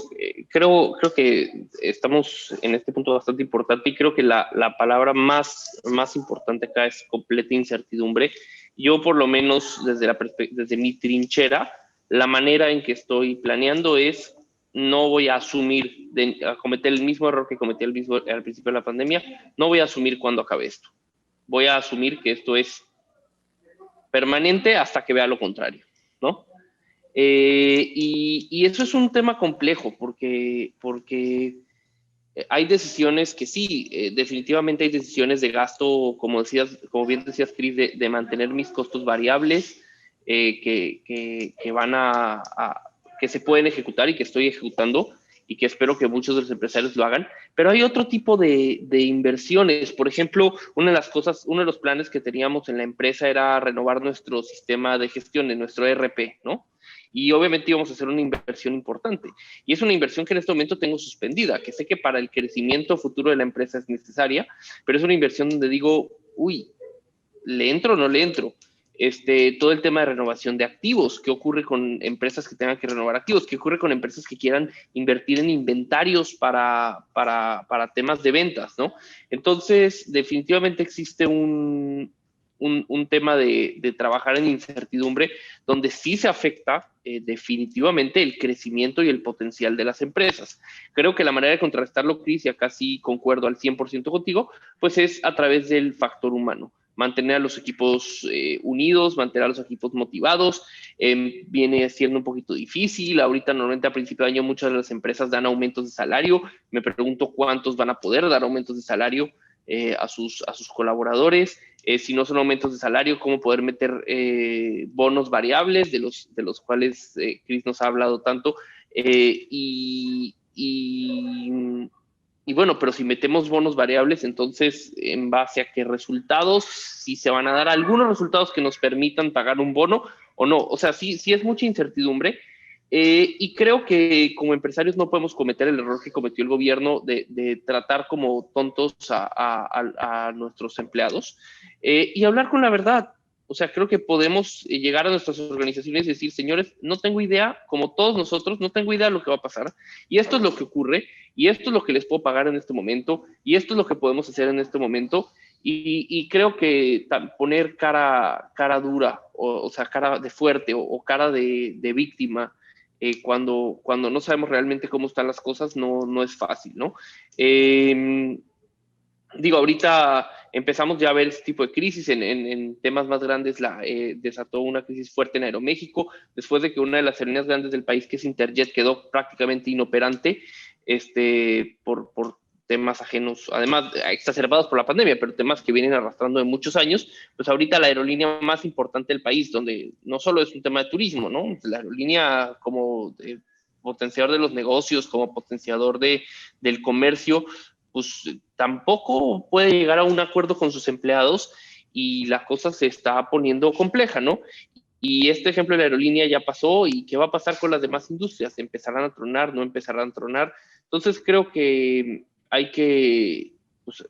creo que estamos en este punto bastante importante y creo que la palabra más importante acá es completa incertidumbre. Yo por lo menos desde mi trinchera, la manera en que estoy planeando es no voy a asumir, a cometer el mismo error que cometí al principio de la pandemia, no voy a asumir cuando acabe esto. Voy a asumir que esto es permanente hasta que vea lo contrario, ¿no? Y eso es un tema complejo porque hay decisiones que sí, definitivamente hay decisiones de gasto, como bien decías, Cris, de mantener mis costos variables que van que se pueden ejecutar y que estoy ejecutando y que espero que muchos de los empresarios lo hagan. Pero hay otro tipo de inversiones. Por ejemplo, uno de los planes que teníamos en la empresa era renovar nuestro sistema de gestión, de nuestro ERP, ¿no? Y obviamente íbamos a hacer una inversión importante. Y es una inversión que en este momento tengo suspendida, que sé que para el crecimiento futuro de la empresa es necesaria, pero es una inversión donde digo, uy, ¿le entro o no le entro? Todo el tema de renovación de activos, ¿qué ocurre con empresas que tengan que renovar activos? ¿Qué ocurre con empresas que quieran invertir en inventarios para temas de ventas, ¿no? Entonces, definitivamente existe un tema de trabajar en incertidumbre donde sí se afecta definitivamente el crecimiento y el potencial de las empresas. Creo que la manera de contrarrestarlo, Cris, y acá sí concuerdo al 100% contigo, pues es a través del factor humano. Mantener a los equipos unidos, mantener a los equipos motivados, viene siendo un poquito difícil. Ahorita normalmente a principio de año muchas de las empresas dan aumentos de salario. Me pregunto cuántos van a poder dar aumentos de salario a sus colaboradores. Si no son aumentos de salario, cómo poder meter bonos variables de los cuales Cris nos ha hablado tanto. Y bueno, pero si metemos bonos variables, entonces, ¿en base a qué resultados? Si se van a dar algunos resultados que nos permitan pagar un bono o no. O sea, sí es mucha incertidumbre. Y creo que como empresarios no podemos cometer el error que cometió el gobierno de tratar como tontos a nuestros empleados y hablar con la verdad. O sea, creo que podemos llegar a nuestras organizaciones y decir, señores, no tengo idea, como todos nosotros, no tengo idea de lo que va a pasar. Y esto es lo que ocurre, y esto es lo que les puedo pagar en este momento, y esto es lo que podemos hacer en este momento. Y creo que poner cara dura, o sea, cara de fuerte, o cara de víctima, cuando no sabemos realmente cómo están las cosas, no es fácil, ¿no? Digo, ahorita empezamos ya a ver este tipo de crisis en temas más grandes. Desató una crisis fuerte en Aeroméxico, después de que una de las aerolíneas grandes del país, que es Interjet, quedó prácticamente inoperante por temas ajenos, además exacerbados por la pandemia, pero temas que vienen arrastrando de muchos años. Pues ahorita la aerolínea más importante del país, donde no solo es un tema de turismo, ¿no? La aerolínea como potenciador de los negocios, como potenciador del comercio, pues tampoco puede llegar a un acuerdo con sus empleados y la cosa se está poniendo compleja, ¿no? Y este ejemplo de la aerolínea ya pasó, ¿y qué va a pasar con las demás industrias? ¿Empezarán a tronar? ¿No empezarán a tronar? Entonces creo que hay que pues,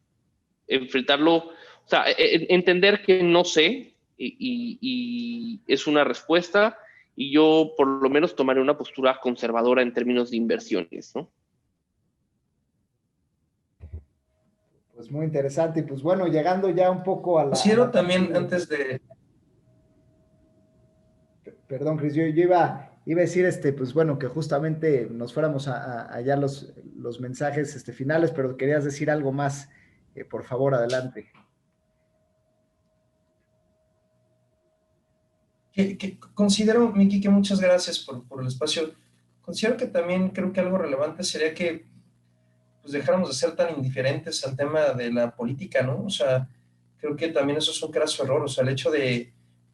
enfrentarlo, o sea, entender que no sé y es una respuesta, y yo por lo menos tomaré una postura conservadora en términos de inversiones, ¿no? Pues muy interesante. Y pues bueno, llegando ya un poco a Considero la también parte antes de... Perdón, Cris, yo iba a decir, pues bueno, que justamente nos fuéramos allá los mensajes finales, pero querías decir algo más. Por favor, adelante. Considero, Miki, que muchas gracias por el espacio. Considero que también creo que algo relevante sería que pues dejáramos de ser tan indiferentes al tema de la política, ¿no? O sea, creo que también eso es un craso error, o sea, el hecho de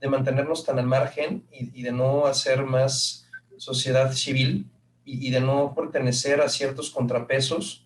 mantenernos tan al margen y de no hacer más sociedad civil y de no pertenecer a ciertos contrapesos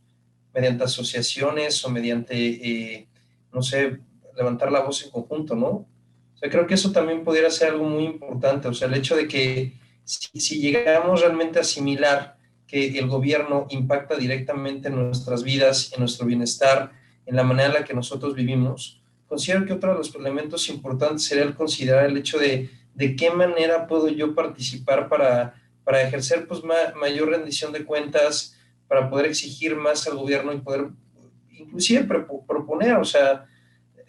mediante asociaciones o mediante, no sé, levantar la voz en conjunto, ¿no? O sea, creo que eso también pudiera ser algo muy importante, o sea, el hecho de que si llegamos realmente a asimilar que el gobierno impacta directamente en nuestras vidas, en nuestro bienestar, en la manera en la que nosotros vivimos, considero que otro de los elementos importantes sería el considerar el hecho de qué manera puedo yo participar para ejercer pues, mayor rendición de cuentas, para poder exigir más al gobierno y poder inclusive proponer, o sea,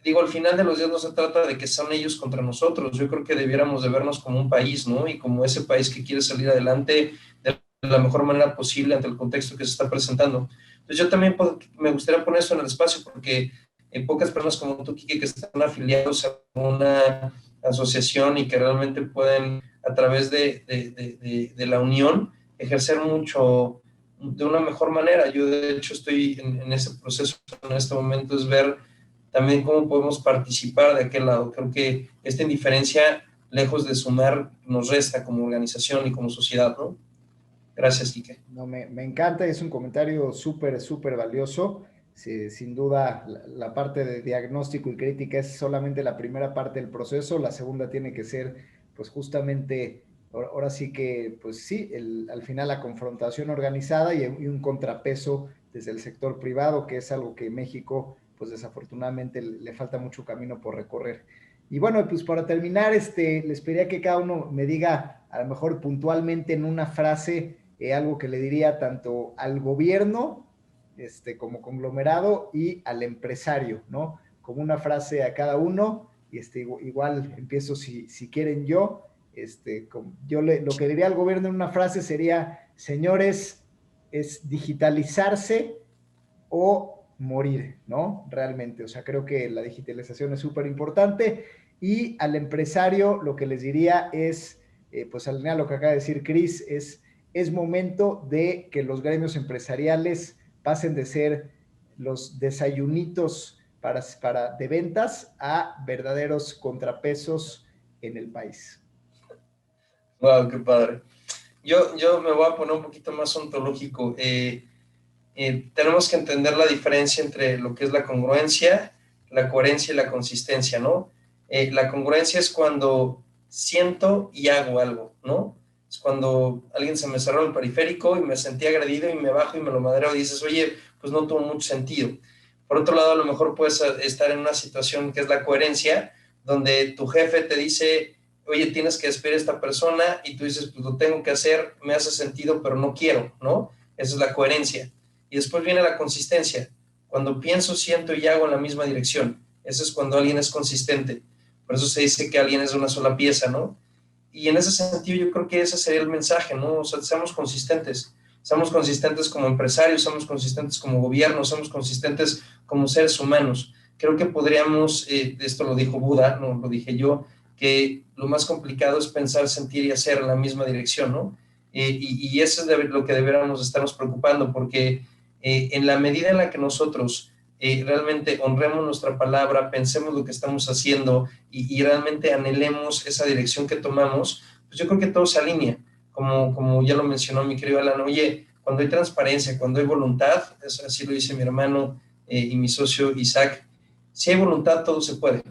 digo, al final de los días no se trata de que son ellos contra nosotros, yo creo que debiéramos de vernos como un país, ¿no? Y como ese país que quiere salir adelante de la mejor manera posible ante el contexto que se está presentando. Entonces yo también me gustaría poner eso en el espacio porque pocas personas como tú, Kike, que están afiliados a una asociación y que realmente pueden, a través de la unión, ejercer mucho de una mejor manera. Yo, de hecho, estoy en ese proceso en este momento, es ver también cómo podemos participar de aquel lado. Creo que esta indiferencia, lejos de sumar, nos resta como organización y como sociedad, ¿no? Gracias, Quique. No, me encanta, es un comentario súper, súper valioso. Sí, sin duda, la parte de diagnóstico y crítica es solamente la primera parte del proceso, la segunda tiene que ser, pues justamente, ahora sí que, pues sí, al final la confrontación organizada y un contrapeso desde el sector privado, que es algo que México, pues desafortunadamente le falta mucho camino por recorrer. Y bueno, pues para terminar, les pediría que cada uno me diga, a lo mejor puntualmente en una frase, algo que le diría tanto al gobierno como conglomerado y al empresario, ¿no? Como una frase a cada uno, y igual empiezo si quieren yo, lo que diría al gobierno en una frase sería, señores, es digitalizarse o morir, ¿no? Realmente, o sea, creo que la digitalización es súper importante y al empresario lo que les diría es, pues alinear lo que acaba de decir Chris, es momento de que los gremios empresariales pasen de ser los desayunitos de ventas a verdaderos contrapesos en el país. Wow, qué padre. Yo me voy a poner un poquito más ontológico. Tenemos que entender la diferencia entre lo que es la congruencia, la coherencia y la consistencia, ¿no? La congruencia es cuando siento y hago algo, ¿no? Es cuando alguien se me cerró el periférico y me sentí agredido y me bajo y me lo madreo y dices, oye, pues no tuvo mucho sentido. Por otro lado, a lo mejor puedes estar en una situación que es la coherencia, donde tu jefe te dice, oye, tienes que despedir a esta persona y tú dices, pues lo tengo que hacer, me hace sentido, pero no quiero, ¿no? Esa es la coherencia. Y después viene la consistencia. Cuando pienso, siento y hago en la misma dirección. Eso es cuando alguien es consistente. Por eso se dice que alguien es de una sola pieza, ¿no? Y en ese sentido yo creo que ese sería el mensaje, ¿no? O sea, seamos consistentes. Seamos consistentes como empresarios, seamos consistentes como gobierno, seamos consistentes como seres humanos. Creo que podríamos, esto lo dijo Buda, no lo dije yo, que lo más complicado es pensar, sentir y hacer en la misma dirección, ¿no? Y eso es lo que deberíamos estarnos preocupando, porque en la medida en la que nosotros realmente honremos nuestra palabra, pensemos lo que estamos haciendo y realmente anhelemos esa dirección que tomamos, pues yo creo que todo se alinea, como ya lo mencionó mi querido Alan. Oye, cuando hay transparencia, cuando hay voluntad, así lo dice mi hermano y mi socio Isaac, si hay voluntad todo se puede,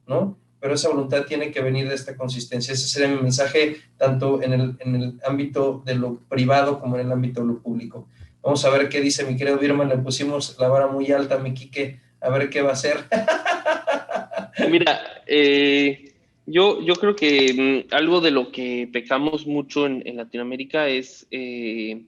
¿no? Pero esa voluntad tiene que venir de esta consistencia. Ese sería mi mensaje, tanto en el ámbito de lo privado como en el ámbito de lo público. Vamos a ver qué dice mi querido Birman. Le pusimos la vara muy alta a mi Quique, a ver qué va a hacer. Mira, yo creo que algo de lo que pecamos mucho en Latinoamérica es, y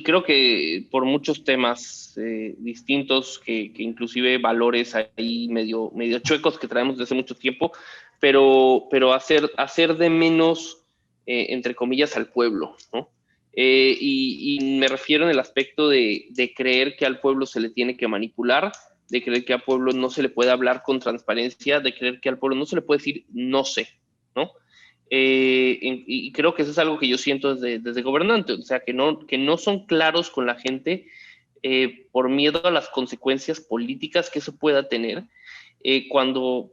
creo que por muchos temas distintos, que inclusive valores ahí medio chuecos que traemos desde hace mucho tiempo, pero hacer de menos, entre comillas, al pueblo, ¿no? Y me refiero en el aspecto de creer que al pueblo se le tiene que manipular, de creer que al pueblo no se le puede hablar con transparencia, de creer que al pueblo no se le puede decir no sé, ¿no? y creo que eso es algo que yo siento desde gobernante, o sea, que no son claros con la gente por miedo a las consecuencias políticas que eso pueda tener, cuando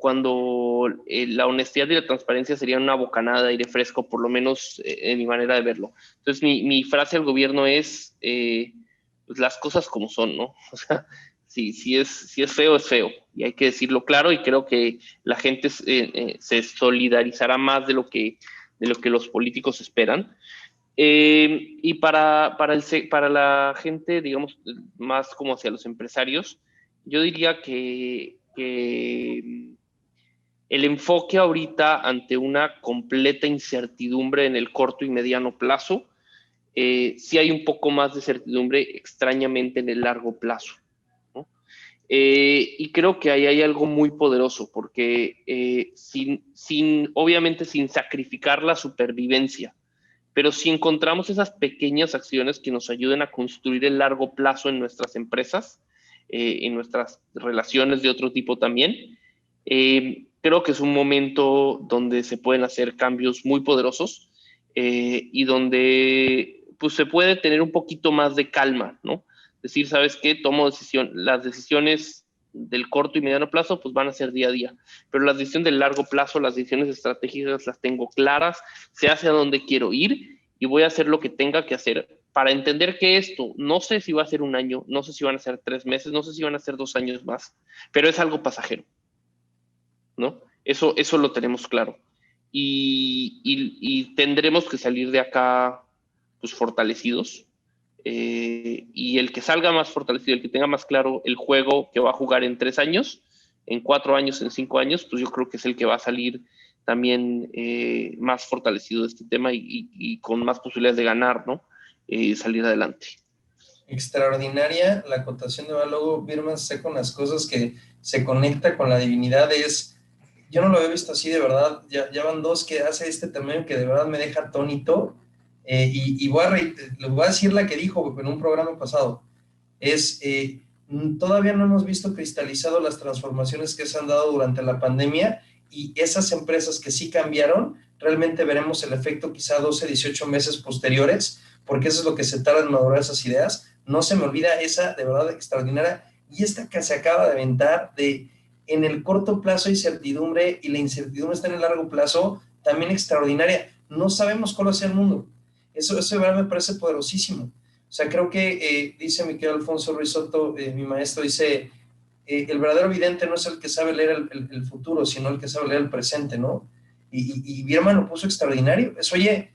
la honestidad y la transparencia serían una bocanada de aire fresco, por lo menos en mi manera de verlo. Entonces, mi frase al gobierno es, pues las cosas como son, ¿no? O sea, si es feo, es feo, y hay que decirlo claro, y creo que la gente se solidarizará más de lo que los políticos esperan. Y para la gente, digamos, más como hacia los empresarios, yo diría que el enfoque ahorita ante una completa incertidumbre en el corto y mediano plazo, sí hay un poco más de certidumbre extrañamente en el largo plazo, ¿no? Y creo que ahí hay algo muy poderoso, porque obviamente sin sacrificar la supervivencia, pero si encontramos esas pequeñas acciones que nos ayuden a construir el largo plazo en nuestras empresas, en nuestras relaciones de otro tipo también, creo que es un momento donde se pueden hacer cambios muy poderosos, y donde pues, se puede tener un poquito más de calma, ¿no? Decir, ¿sabes qué? Las decisiones del corto y mediano plazo pues van a ser día a día, pero las decisiones del largo plazo, las decisiones estratégicas las tengo claras, sé hacia dónde quiero ir y voy a hacer lo que tenga que hacer para entender que esto, no sé si va a ser un año, no sé si van a ser 3 meses, no sé si van a ser 2 años más, pero es algo pasajero, ¿no? Eso lo tenemos claro. Y tendremos que salir de acá pues fortalecidos, y el que salga más fortalecido, el que tenga más claro el juego que va a jugar en 3 años, en 4 años, en 5 años, pues yo creo que es el que va a salir también más fortalecido de este tema y con más posibilidades de ganar, ¿no? Salir adelante. Extraordinaria la acotación de luego Birman sé con las cosas que se conecta con la divinidad. Yo no lo había visto así, de verdad. Ya van 2 que hace este tamaño que de verdad me deja atónito. Y le voy a decir la que dijo en un programa pasado. Todavía no hemos visto cristalizado las transformaciones que se han dado durante la pandemia, y esas empresas que sí cambiaron, realmente veremos el efecto quizá 12, 18 meses posteriores, porque eso es lo que se tarda en madurar esas ideas. No se me olvida esa, de verdad, extraordinaria. Y esta que se acaba de aventar en el corto plazo hay incertidumbre y la incertidumbre está en el largo plazo, también extraordinaria. No sabemos cuál va a ser el mundo. Eso de verdad me parece poderosísimo. O sea, creo que dice Miquel Alfonso Ruiz Soto, mi maestro, dice, el verdadero vidente no es el que sabe leer el futuro, sino el que sabe leer el presente, ¿no? Y Bierman lo puso extraordinario. Es, oye,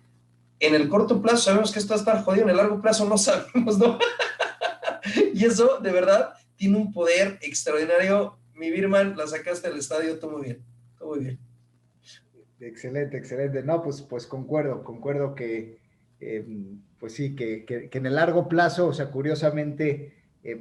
en el corto plazo sabemos que esto va a estar jodido, en el largo plazo no sabemos, ¿no? Y eso, de verdad, tiene un poder extraordinario. Mi Birman, la sacaste del estadio, todo muy bien, todo muy bien. Excelente, excelente. No, pues concuerdo que, pues sí, que en el largo plazo, o sea, curiosamente,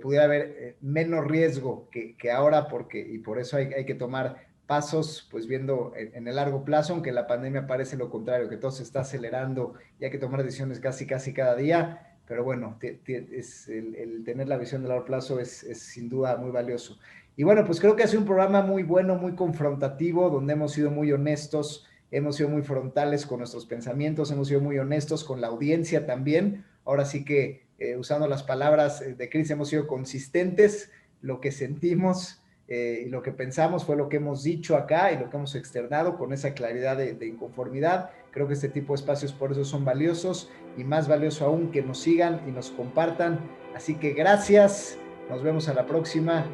pudiera haber menos riesgo que ahora, y por eso hay que tomar pasos, pues viendo en el largo plazo, aunque la pandemia parece lo contrario, que todo se está acelerando y hay que tomar decisiones casi cada día, pero bueno, el tener la visión de largo plazo es sin duda muy valioso. Y bueno, pues creo que ha sido un programa muy bueno, muy confrontativo, donde hemos sido muy honestos, hemos sido muy frontales con nuestros pensamientos, hemos sido muy honestos con la audiencia también. Ahora sí que usando las palabras de Chris, hemos sido consistentes, lo que sentimos y lo que pensamos fue lo que hemos dicho acá y lo que hemos externado con esa claridad de inconformidad. Creo que este tipo de espacios por eso son valiosos, y más valioso aún que nos sigan y nos compartan. Así que gracias, nos vemos a la próxima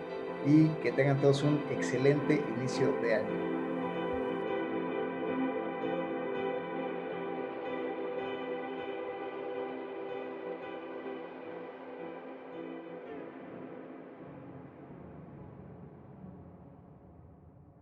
y que tengan todos un excelente inicio de año.